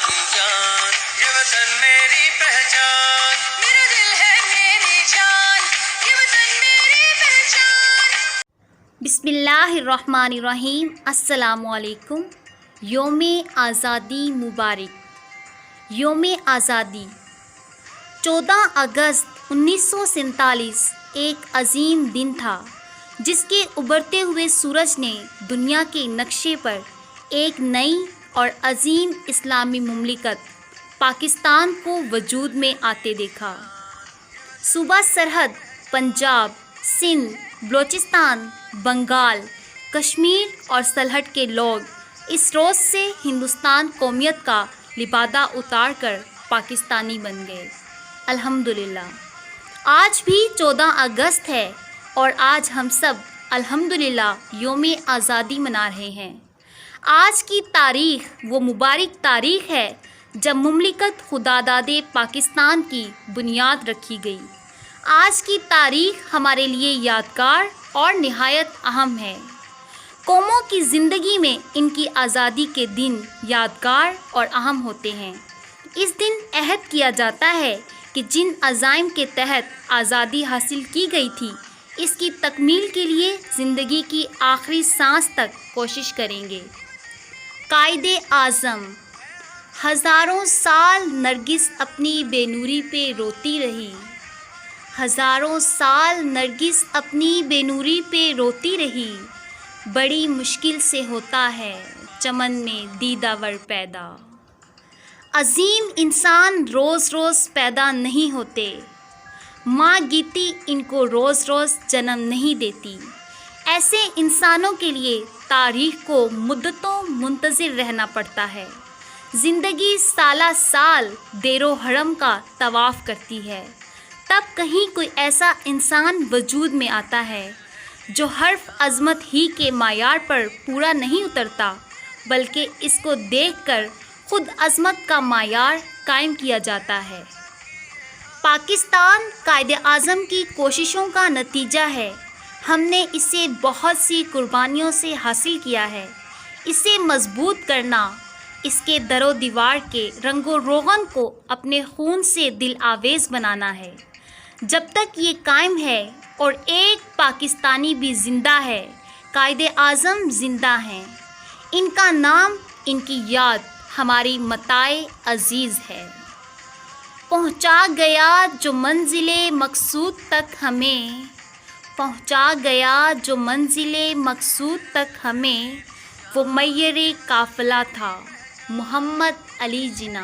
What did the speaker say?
मेरी जान, ये वतन मेरी पहचान, मेरा दिल है मेरी जान, ये वतन मेरी पहचान। बिस्मिल्लाहिर्रहमानिर्रहीम। अस्सलामुअलैकुम। योम-ए-आज़ादी मुबारक। योम-ए-आज़ादी 14 अगस्त 1947 एक अजीम दिन था जिसके उभरते हुए सूरज ने दुनिया के नक्शे पर एक नई और अजीम इस्लामी मुमलिकत पाकिस्तान को वजूद में आते देखा। सूबा सरहद पंजाब, सिंध, बलूचिस्तान, बंगाल, कश्मीर और सलहट के लोग इस रोज़ से हिंदुस्तान कौमियत का लिबादा उतार कर पाकिस्तानी बन गए। अल्हम्दुलिल्लाह आज भी 14 अगस्त है और आज हम सब अल्हम्दुलिल्लाह योम-ए-आज़ादी मना रहे हैं। आज की तारीख़ वो मुबारक तारीख़ है जब मुमलिकत खुदादादे पाकिस्तान की बुनियाद रखी गई। आज की तारीख़ हमारे लिए यादगार और निहायत अहम है। कौमों की ज़िंदगी में इनकी आज़ादी के दिन यादगार और अहम होते हैं। इस दिन अहद किया जाता है कि जिन अज़ाइम के तहत आज़ादी हासिल की गई थी इसकी तकमील के लिए ज़िंदगी की आखिरी सांस तक कोशिश करेंगे। कायदे-आज़म हज़ारों साल नरगिस अपनी बेनूरी पे रोती रही, हज़ारों साल नरगिस अपनी बेनूरी पे रोती रही, बड़ी मुश्किल से होता है चमन में दीदावर पैदा। अजीम इंसान रोज़ रोज़ पैदा नहीं होते, माँ गीती इनको रोज़ रोज़ जन्म नहीं देती। ऐसे इंसानों के लिए तारीख़ को मुद्दतों मुंतज़िर रहना पड़ता है। ज़िंदगी साला साल देरो हरम का तवाफ़ करती है, तब कहीं कोई ऐसा इंसान वजूद में आता है जो हर्फ अज़मत ही के मायार पर पूरा नहीं उतरता, बल्कि इसको देखकर खुद अज़मत का मायार कायम किया जाता है। पाकिस्तान कायदे-आज़म की कोशिशों का नतीजा है। हमने इसे बहुत सी कुर्बानियों से हासिल किया है। इसे मजबूत करना, इसके दरो दीवार के रंगो रोगन को अपने खून से दिल आवेज़ बनाना है। जब तक ये कायम है और एक पाकिस्तानी भी ज़िंदा है, कायदे-आज़म ज़िंदा हैं। इनका नाम, इनकी याद हमारी मताए अज़ीज़ है। पहुँचा गया जो मंजिले मकसूद तक हमें, पहुँचा गया जो मंजिले मकसूद तक हमें, वो मैयरे काफ़िला था मोहम्मद अली जिना।